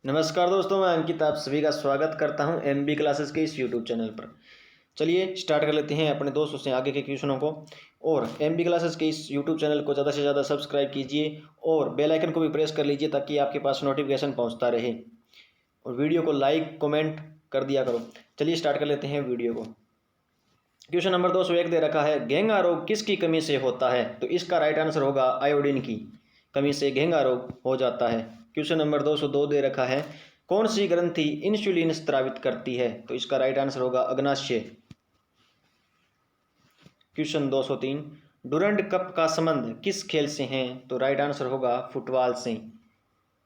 नमस्कार दोस्तों, मैं अंकित आप सभी का स्वागत करता हूं एमबी क्लासेस के इस यूट्यूब चैनल पर। चलिए स्टार्ट कर लेते हैं अपने दोस्तों से आगे के क्वेश्चनों को। और एमबी क्लासेस के इस यूट्यूब चैनल को ज़्यादा से ज़्यादा सब्सक्राइब कीजिए और बेल आइकन को भी प्रेस कर लीजिए ताकि आपके पास नोटिफिकेशन पहुंचता रहे। और वीडियो को लाइक कमेंट कर दिया करो। चलिए स्टार्ट कर लेते हैं वीडियो को। क्वेश्चन नंबर 201 दे रखा है, घेंगा रोग किसकी कमी से होता है? तो इसका राइट आंसर होगा आयोडीन की कमी से घेंगा रोग हो जाता है। क्वेश्चन नंबर 202 दे रखा है, कौन सी ग्रंथि इंसुलिन स्रावित करती है? तो इसका राइट आंसर होगा अग्नाशय। क्वेश्चन 203, डुरंड कप का संबंध किस खेल से है? तो राइट आंसर होगा फुटबॉल से।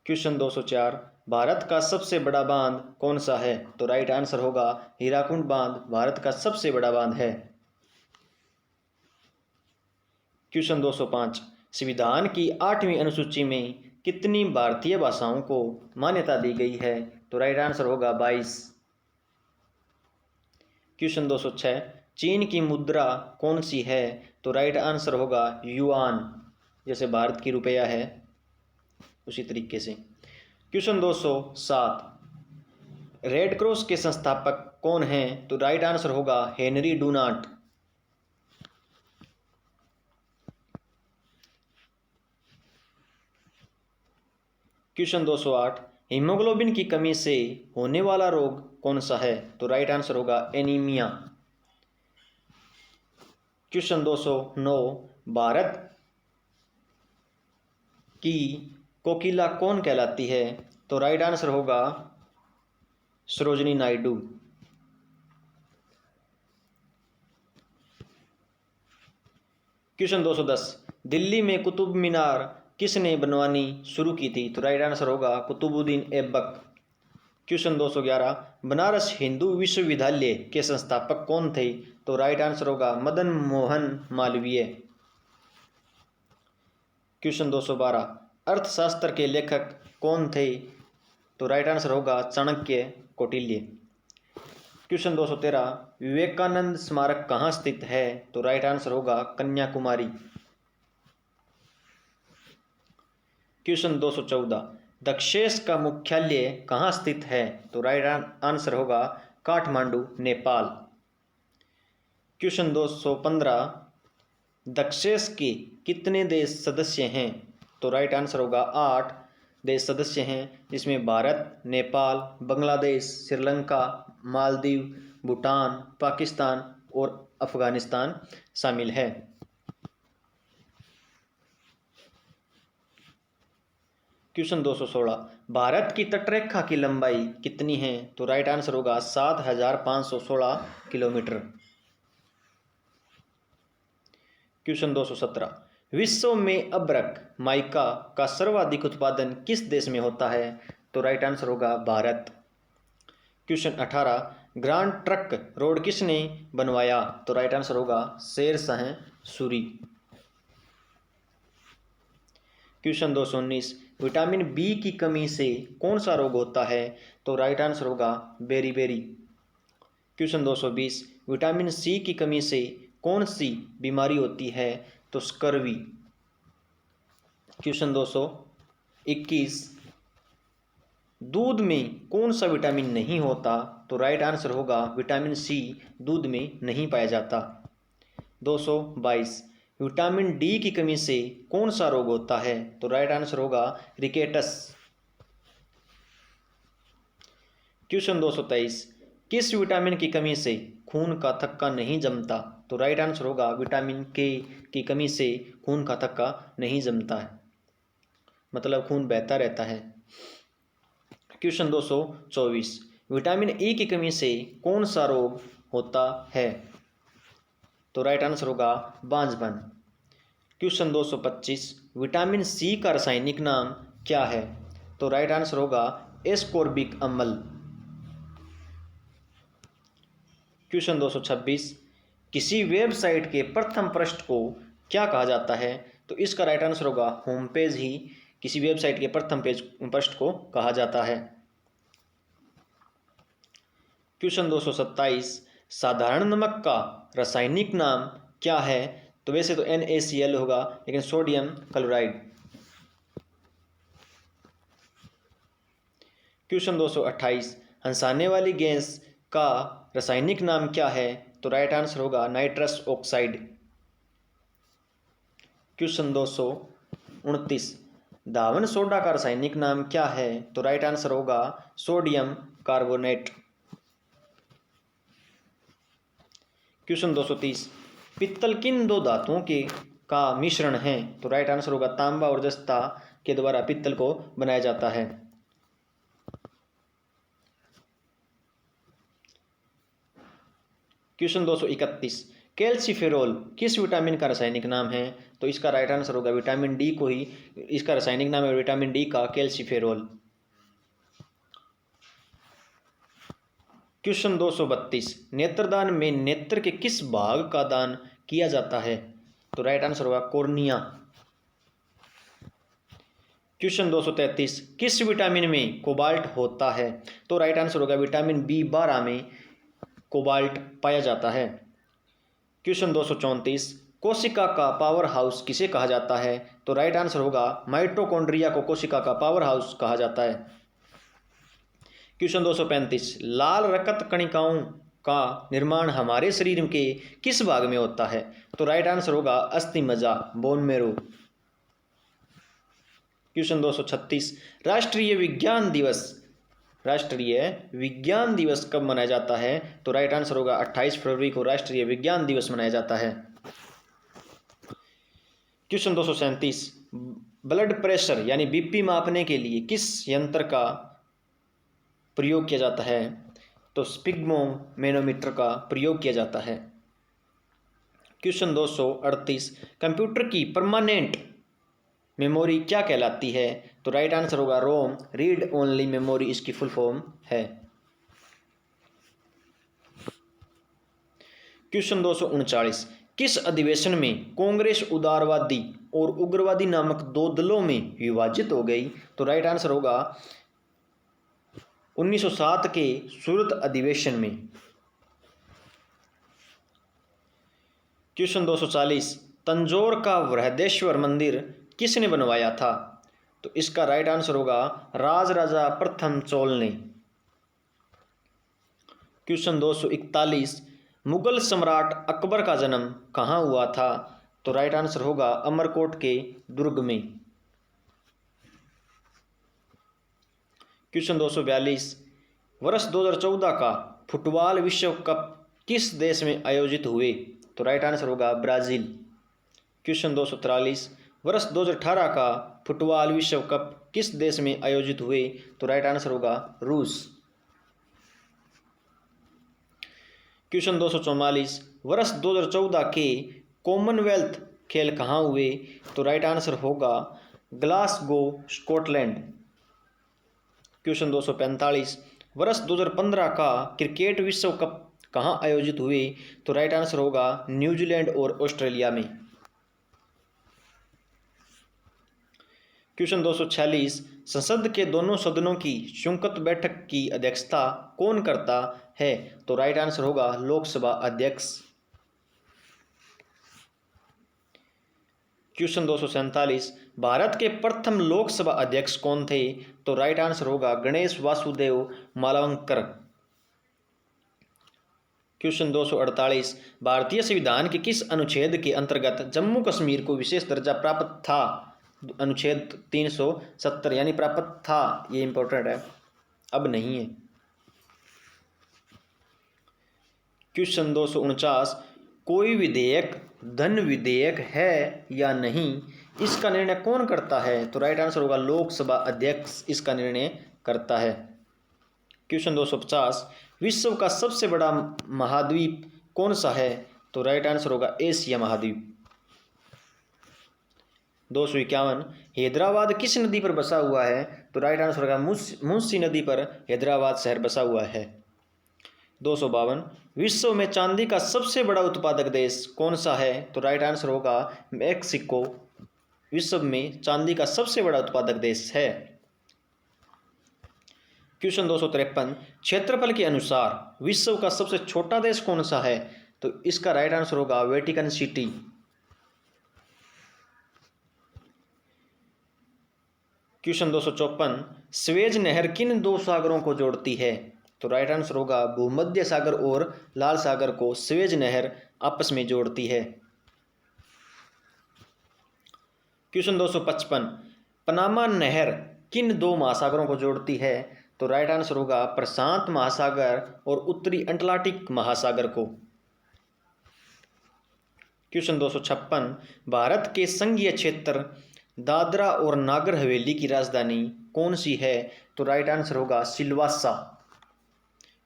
क्वेश्चन 204, भारत का सबसे बड़ा बांध कौन सा है? तो राइट आंसर होगा हीराकुंड बांध भारत का सबसे बड़ा बांध है। क्वेश्चन 205, संविधान की 8वीं अनुसूची में कितनी भारतीय भाषाओं को मान्यता दी गई है? तो राइट आंसर होगा 22। क्वेश्चन 206, चीन की मुद्रा कौन सी है? तो राइट आंसर होगा युआन, जैसे भारत की रुपया है उसी तरीके से। क्वेश्चन 207, रेड क्रॉस के संस्थापक कौन हैं? तो राइट आंसर होगा हेनरी डूनांट। क्वेश्चन 208, हीमोग्लोबिन की कमी से होने वाला रोग कौन सा है? तो राइट आंसर होगा एनीमिया। क्वेश्चन 209, भारत की कोकिला कौन कहलाती है? तो राइट आंसर होगा सरोजिनी नायडू। क्वेश्चन 210, दिल्ली में कुतुब मीनार किसने बनवानी शुरू की थी? तो राइट आंसर होगा कुतुबुद्दीन ऐबक। क्वेश्चन 211, बनारस हिंदू विश्वविद्यालय के संस्थापक कौन थे? तो राइट आंसर होगा मदन मोहन मालवीय। क्वेश्चन 212, अर्थशास्त्र के लेखक कौन थे? तो राइट आंसर होगा चाणक्य कौटिल्य। क्वेश्चन 213, विवेकानंद स्मारक कहाँ स्थित है? तो राइट आंसर होगा कन्याकुमारी। क्वेश्चन 214, दक्षेस का मुख्यालय कहाँ स्थित है? तो राइट आंसर होगा काठमांडू, नेपाल। क्वेश्चन 215, दक्षेस के कितने देश सदस्य हैं? तो राइट आंसर होगा 8 देश सदस्य हैं, जिसमें भारत, नेपाल, बांग्लादेश, श्रीलंका, मालदीव, भूटान, पाकिस्तान और अफगानिस्तान शामिल है। क्वेश्चन 216, भारत की तटरेखा की लंबाई कितनी है? तो राइट आंसर होगा 7516 किलोमीटर। क्वेश्चन 217, विश्व में अभ्रक माइका का सर्वाधिक उत्पादन किस देश में होता है? तो राइट आंसर होगा Bharat. Question 18, grand trunk road किसने बनवाया? तो राइट आंसर होगा Sher Shah Suri. Question 219, vitamin B की कमी से कौन सा रोग होता है? तो राइट आंसर होगा बेरीबेरी। क्वेश्चन 220, विटामिन सी की कमी से कौन सी बीमारी होती है? तो स्कर्वी। क्वेश्चन 221, दूध में कौन सा विटामिन नहीं होता? तो राइट आंसर होगा विटामिन सी दूध में नहीं पाया जाता। 222, विटामिन डी की कमी से कौन सा रोग होता है? तो राइट आंसर होगा रिकेटस। क्वेश्चन 223, किस विटामिन की कमी से खून का थक्का नहीं जमता? तो राइट आंसर होगा विटामिन के की कमी से खून का थक्का नहीं जमता है, मतलब खून बहता रहता है। क्वेश्चन 224, विटामिन ई की कमी से कौन सा रोग होता है? तो राइट आंसर होगा बांझपन। क्वेश्चन 225, विटामिन सी का रासायनिक नाम क्या है? तो राइट आंसर होगा एस्कोर्बिक अम्ल। क्वेश्चन 226, किसी वेबसाइट के प्रथम पृष्ठ को क्या कहा जाता है? तो इसका राइट आंसर होगा होम पेज ही किसी वेबसाइट के प्रथम पृष्ठ को कहा जाता है। क्वेश्चन 227, साधारण नमक का रासायनिक नाम क्या है? तो वैसे तो NaCl होगा, लेकिन सोडियम क्लोराइड। क्वेश्चन 228, हंसाने वाली गैस का रासायनिक नाम क्या है? तो राइट आंसर होगा नाइट्रस ऑक्साइड। क्वेश्चन 229, धावन सोडा का रासायनिक नाम क्या है? तो राइट आंसर होगा सोडियम कार्बोनेट। क्वेश्चन 230, पित्तल किन दो धातुओं के का मिश्रण है? तो राइट आंसर होगा तांबा और जस्ता के द्वारा पित्तल को बनाया जाता है। क्वेश्चन 231, कैल्सीफेरोल किस विटामिन का रासायनिक नाम है? तो इसका राइट आंसर होगा विटामिन डी को ही इसका रासायनिक नाम है, विटामिन डी का कैल्सीफेरोल। क्वेश्चन 232, नेत्रदान में नेत्र के किस भाग का दान किया जाता है? तो राइट आंसर होगा कॉर्निया। क्वेश्चन 233, किस विटामिन में कोबाल्ट होता है? तो राइट आंसर होगा विटामिन B12 में कोबाल्ट पाया जाता है। क्वेश्चन 234, कोशिका का पावर हाउस किसे कहा जाता है? तो राइट आंसर होगा माइटोकॉन्ड्रिया को कोशिका का पावर हाउस कहा जाता है। क्वेश्चन 235, लाल रक्त कणिकाओं का निर्माण हमारे शरीर के किस भाग में होता है? तो राइट आंसर होगा अस्थि मज्जा, बोन मैरो। क्वेश्चन 236, राष्ट्रीय विज्ञान दिवस कब मनाया जाता है? तो राइट आंसर होगा 28 फरवरी को राष्ट्रीय विज्ञान दिवस मनाया जाता है। क्वेश्चन 237, ब्लड प्रेशर यानी बीपी मापने के लिए किस यंत्र का प्रयोग किया जाता है? तो स्पिग्मोमेनोमीटर का प्रयोग किया जाता है। क्वेश्चन 238, कंप्यूटर की परमानेंट मेमोरी क्या कहलाती है? तो राइट आंसर होगा रोम, रीड ओनली मेमोरी इसकी फुल फॉर्म है। क्वेश्चन 239, किस अधिवेशन में कांग्रेस उदारवादी और उग्रवादी नामक दो दलों में विभाजित हो गई? तो राइट आंसर होगा 1907 के सूरत अधिवेशन में। क्वेश्चन 240, तंजौर का बृहदेश्वर मंदिर किसने बनवाया था? तो इसका राइट आंसर होगा राजराजा प्रथम चोल ने। क्वेश्चन 241, मुगल सम्राट अकबर का जन्म कहाँ हुआ था? तो राइट आंसर होगा अमरकोट के दुर्ग में। क्वेश्चन 242, वर्ष 2014 का फुटबॉल विश्व कप किस देश में आयोजित हुए? तो राइट आंसर होगा ब्राजील। क्वेश्चन 243, वर्ष 2018 का फुटबॉल विश्व कप किस देश में आयोजित हुए? तो राइट आंसर होगा रूस। क्वेश्चन 244, वर्ष 2014 के कॉमनवेल्थ खेल कहाँ हुए? तो राइट आंसर होगा ग्लासगो, स्कॉटलैंड। क्वेश्चन 245, वर्ष 2015 का क्रिकेट विश्व कप कहाँ आयोजित हुए? तो राइट आंसर होगा न्यूजीलैंड और ऑस्ट्रेलिया में। क्वेश्चन 246, संसद के दोनों सदनों की संयुक्त बैठक की अध्यक्षता कौन करता है? तो राइट आंसर होगा लोकसभा अध्यक्ष। क्वेश्चन 247, भारत के प्रथम लोकसभा अध्यक्ष कौन थे? तो राइट आंसर होगा गणेश वासुदेव मालवंकर। क्वेश्चन 248, भारतीय संविधान के किस अनुच्छेद के अंतर्गत जम्मू कश्मीर को विशेष दर्जा प्राप्त था? अनुच्छेद 370 यानी प्राप्त था, ये इंपॉर्टेंट है, अब नहीं है। क्वेश्चन 249, कोई विधेयक धन विधेयक है या नहीं, इसका निर्णय कौन करता है? तो राइट आंसर होगा लोकसभा अध्यक्ष इसका निर्णय करता है। क्वेश्चन 250, विश्व का सबसे बड़ा महाद्वीप कौन सा है? तो राइट आंसर होगा एशिया महाद्वीप। 251, हैदराबाद किस नदी पर बसा हुआ है? तो राइट आंसर होगा मुंशी नदी पर हैदराबाद शहर बसा हुआ है। 252, विश्व में चांदी का सबसे बड़ा उत्पादक देश कौन सा है? तो राइट आंसर होगा मेक्सिको विश्व में चांदी का सबसे बड़ा उत्पादक देश है। क्वेश्चन 253, क्षेत्रफल के अनुसार विश्व का सबसे छोटा देश कौन सा है? तो इसका राइट आंसर होगा वेटिकन सिटी। क्वेश्चन 254, स्वेज नहर किन दो सागरों को जोड़ती है? तो राइट आंसर होगा भूमध्य सागर और लाल सागर को स्वेज नहर आपस में जोड़ती है। क्वेश्चन 255, पनामा नहर किन दो महासागरों को जोड़ती है? तो राइट आंसर होगा प्रशांत महासागर और उत्तरी अटलांटिक महासागर को। क्वेश्चन 256, भारत के संघीय क्षेत्र दादरा और नागर हवेली की राजधानी कौन सी है? तो राइट आंसर होगा सिलवासा।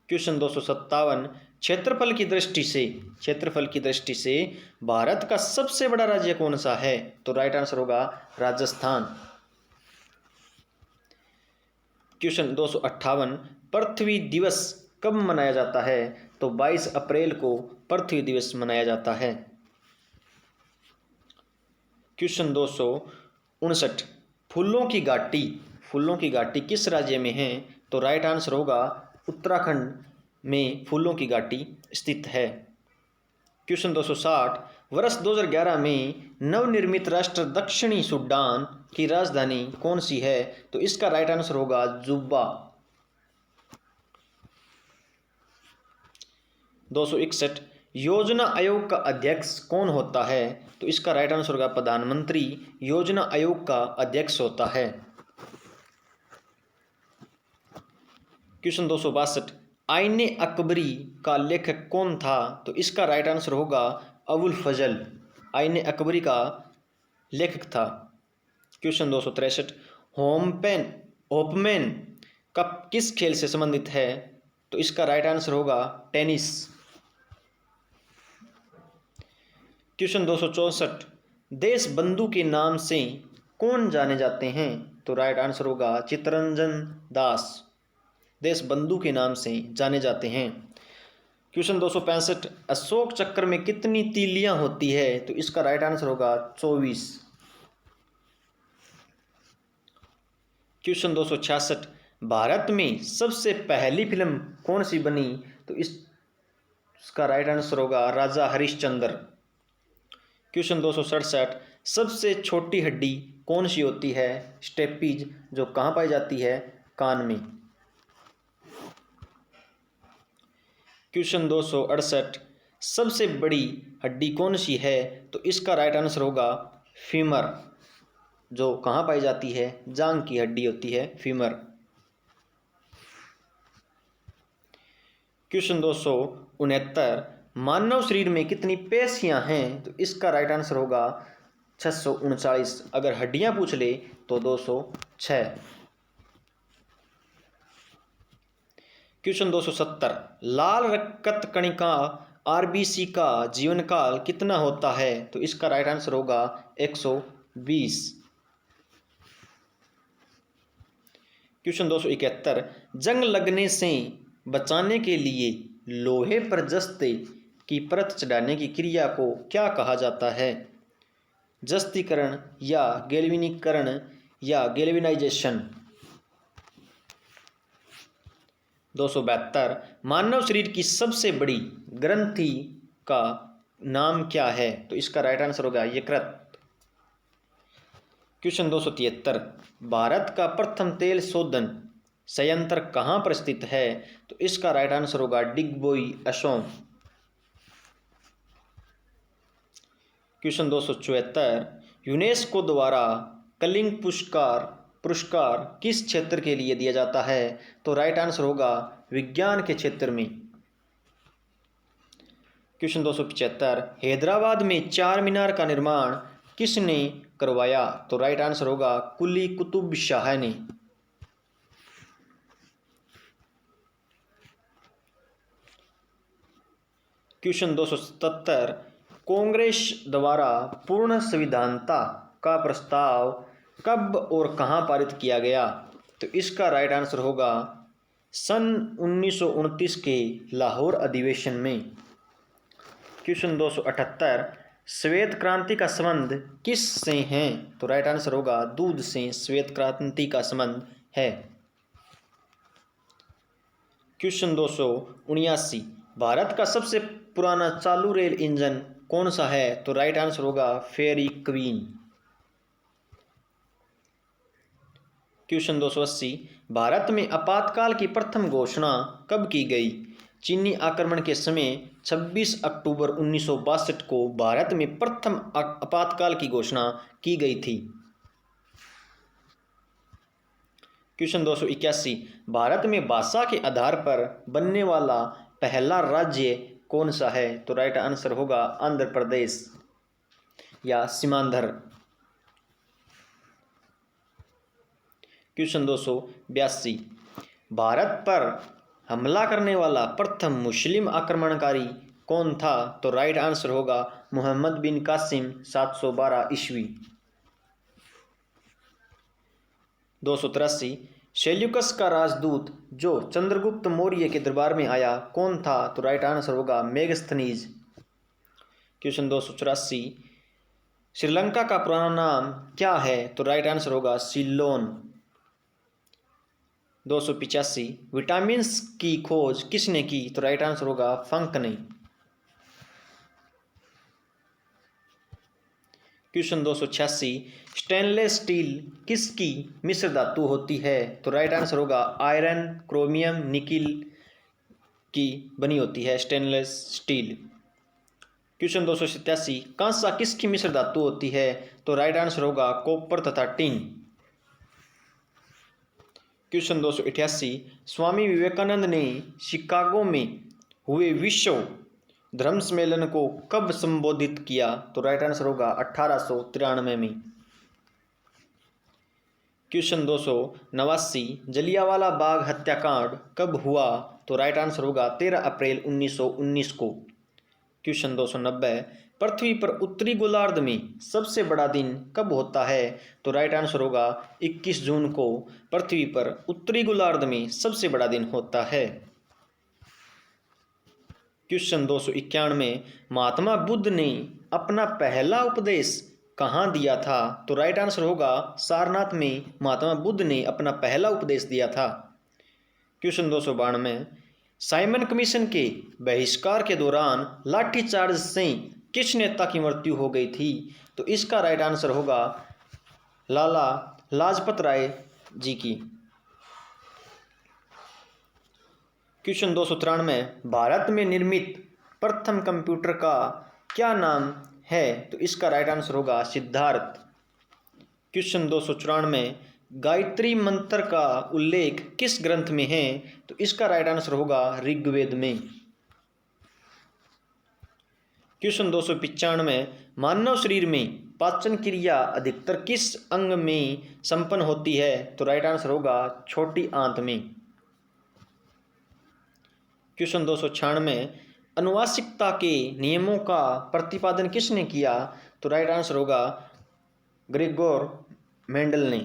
क्वेश्चन 257, क्षेत्रफल की दृष्टि से भारत का सबसे बड़ा राज्य कौन सा है? तो राइट आंसर होगा राजस्थान। क्वेश्चन 258, पृथ्वी दिवस कब मनाया जाता है? तो 22 अप्रैल को पृथ्वी दिवस मनाया जाता है। क्वेश्चन 259, फूलों की घाटी किस राज्य में है? तो राइट आंसर होगा उत्तराखंड में फूलों की घाटी स्थित है। क्वेश्चन 260, वर्ष 2011 में नवनिर्मित राष्ट्र दक्षिणी सूडान की राजधानी कौन सी है? तो इसका राइट आंसर होगा जुब्बा। 261, योजना आयोग का अध्यक्ष कौन होता है? तो इसका राइट आंसर होगा प्रधानमंत्री योजना आयोग का अध्यक्ष होता है। क्वेश्चन 262, आईने अकबरी का लेखक कौन था? तो इसका राइट आंसर होगा अबुल फजल आईने अकबरी का लेखक था। क्वेश्चन 263, होपमैन कप किस खेल से संबंधित है? तो इसका राइट आंसर होगा टेनिस। क्वेश्चन 264, देश बंधु के नाम से कौन जाने जाते हैं? तो राइट आंसर होगा चित्तरंजन दास देश बंधु के नाम से जाने जाते हैं। क्वेश्चन 265, अशोक चक्र में कितनी तीलियां होती है? तो इसका राइट आंसर होगा 24। क्वेश्चन 266, भारत में सबसे पहली फिल्म कौन सी बनी? तो इसका राइट आंसर होगा राजा हरिश्चंद्र। क्वेश्चन 267, सबसे छोटी हड्डी कौन सी होती है? स्टेपीज, जो कहाँ पाई जाती है? कान में। क्वेश्चन 268, सबसे बड़ी हड्डी कौन सी है? तो इसका राइट आंसर होगा फीमर, जो कहाँ पाई जाती है? जांघ की हड्डी होती है फीमर। क्वेश्चन 269, मानव शरीर में कितनी पेशियां हैं? तो इसका राइट आंसर होगा 639। अगर हड्डियां पूछ ले तो 206। क्वेश्चन 270, लाल रक्त कणिका आरबीसी का जीवन काल कितना होता है? तो इसका राइट आंसर होगा 120। क्वेश्चन 271, जंग लगने से बचाने के लिए लोहे पर जस्ते की परत चढ़ाने की क्रिया को क्या कहा जाता है? जस्तीकरण या गैल्वेनीकरण या गैल्वेनाइजेशन। 272, मानव शरीर की सबसे बड़ी ग्रंथि का नाम क्या है? तो इसका राइट आंसर होगा यकृत। क्वेश्चन 273, भारत का प्रथम तेल शोधन संयंत्र कहाँ पर स्थित है? तो इसका राइट आंसर होगा डिगबोई, असम। क्वेश्चन 274, यूनेस्को द्वारा कलिंग पुरस्कार किस क्षेत्र के लिए दिया जाता है? तो राइट आंसर होगा विज्ञान के क्षेत्र में। क्वेश्चन 275, हैदराबाद में चार मीनार का निर्माण किसने करवाया? तो राइट आंसर होगा कुली कुतुब शाह ने। क्वेश्चन 277, कांग्रेस द्वारा पूर्ण संविधानता का प्रस्ताव कब और कहां पारित किया गया? तो इसका राइट आंसर होगा सन 1929 के लाहौर अधिवेशन में। क्वेश्चन 278, श्वेत क्रांति का संबंध किस से है? तो राइट आंसर होगा दूध से श्वेत क्रांति का संबंध है। क्वेश्चन 279, भारत का सबसे पुराना चालू रेल इंजन कौन सा है? तो राइट आंसर होगा फेरी क्वीन। क्वेश्चन 280, भारत में आपातकाल की प्रथम घोषणा कब की गई? चीनी आक्रमण के समय 26 अक्टूबर 1962 को भारत में प्रथम आपातकाल की घोषणा की गई थी। क्वेश्चन 281, भारत में भाषा के आधार पर बनने वाला पहला राज्य कौन सा है? तो राइट आंसर होगा आंध्र प्रदेश या सीमांध्र। क्वेश्चन 282, भारत पर हमला करने वाला प्रथम मुस्लिम आक्रमणकारी कौन था? तो राइट आंसर होगा मोहम्मद बिन कासिम 712 ईस्वी। 283, सेल्यूकस का राजदूत जो चंद्रगुप्त मौर्य के दरबार में आया कौन था? तो राइट आंसर होगा मेगस्थनीज। क्वेश्चन 284, श्रीलंका का पुराना नाम क्या है? तो राइट आंसर होगा सीलोन। 285, विटामिन की खोज किसने की? तो राइट आंसर होगा फंक ने। क्वेश्चन 286, स्टेनलेस स्टील किसकी मिश्र धातु होती है? तो राइट आंसर होगा आयरन, क्रोमियम, निकिल की बनी होती है स्टेनलेस स्टील। क्वेश्चन 287, कांसा किसकी मिश्र धातु होती है? तो राइट आंसर होगा कॉपर तथा टिन। क्वेश्चन 288, स्वामी विवेकानंद ने शिकागो में हुए विश्व धर्म सम्मेलन को कब संबोधित किया? तो राइट आंसर होगा 1893 में। क्वेश्चन 289, जलियांवाला बाग हत्याकांड कब हुआ? तो राइट आंसर होगा 13 अप्रैल 1919 को। क्वेश्चन 290, पृथ्वी पर उत्तरी गोलार्ध में सबसे बड़ा दिन कब होता है? तो राइट आंसर होगा 21 जून को पृथ्वी पर उत्तरी गोलार्ध में सबसे बड़ा दिन होता है। क्वेश्चन 291, महात्मा बुद्ध ने अपना पहला उपदेश कहाँ दिया था? तो राइट आंसर होगा सारनाथ में महात्मा बुद्ध ने अपना पहला उपदेश दिया था। क्वेश्चन 292, साइमन कमीशन के बहिष्कार के दौरान लाठीचार्ज से किस नेता की मृत्यु हो गई थी? तो इसका राइट आंसर होगा लाला लाजपत राय जी की। क्वेश्चन 293, भारत में निर्मित प्रथम कंप्यूटर का क्या नाम है? तो इसका राइट आंसर होगा सिद्धार्थ। क्वेश्चन 294, गायत्री मंत्र का उल्लेख किस ग्रंथ में है? तो इसका राइट आंसर होगा ऋग्वेद में। क्वेश्चन 295, मानव शरीर में पाचन क्रिया अधिकतर किस अंग में संपन्न होती है? तो राइट आंसर होगा छोटी आंत में। क्वेश्चन 296, अनुवांशिकता के नियमों का प्रतिपादन किसने किया? तो राइट आंसर होगा ग्रेगोर मेंडल ने।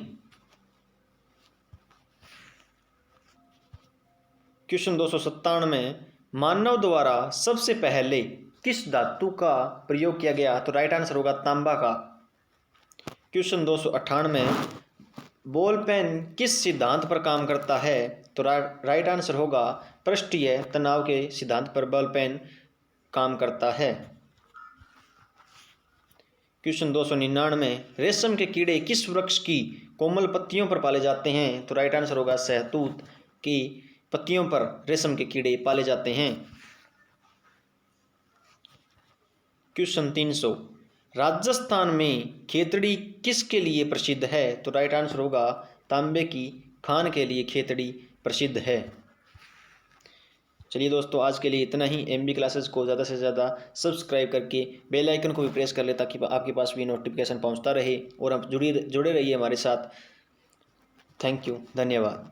क्वेश्चन 297, मानव द्वारा सबसे पहले किस धातु का प्रयोग किया गया? तो राइट आंसर होगा तांबा का। क्वेश्चन 298, बॉल पेन किस सिद्धांत पर काम करता है? तो राइट आंसर होगा पृष्ठीय तनाव के सिद्धांत पर बॉल पेन काम करता है। क्वेश्चन 299, रेशम के कीड़े किस वृक्ष की कोमल पत्तियों पर पाले जाते हैं? तो राइट आंसर होगा सहतूत की पत्तियों पर रेशम के कीड़े पाले जाते हैं। क्वेश्चन 300, राजस्थान में खेतड़ी किसके लिए प्रसिद्ध है? तो राइट आंसर होगा तांबे की खान के लिए खेतड़ी प्रसिद्ध है। चलिए दोस्तों, आज के लिए इतना ही। एमबी क्लासेस को ज़्यादा से ज़्यादा सब्सक्राइब करके बेल आइकन को भी प्रेस कर ले ताकि आपके पास भी नोटिफिकेशन पहुंचता रहे और आप जुड़े रहिए हमारे साथ। थैंक यू, धन्यवाद।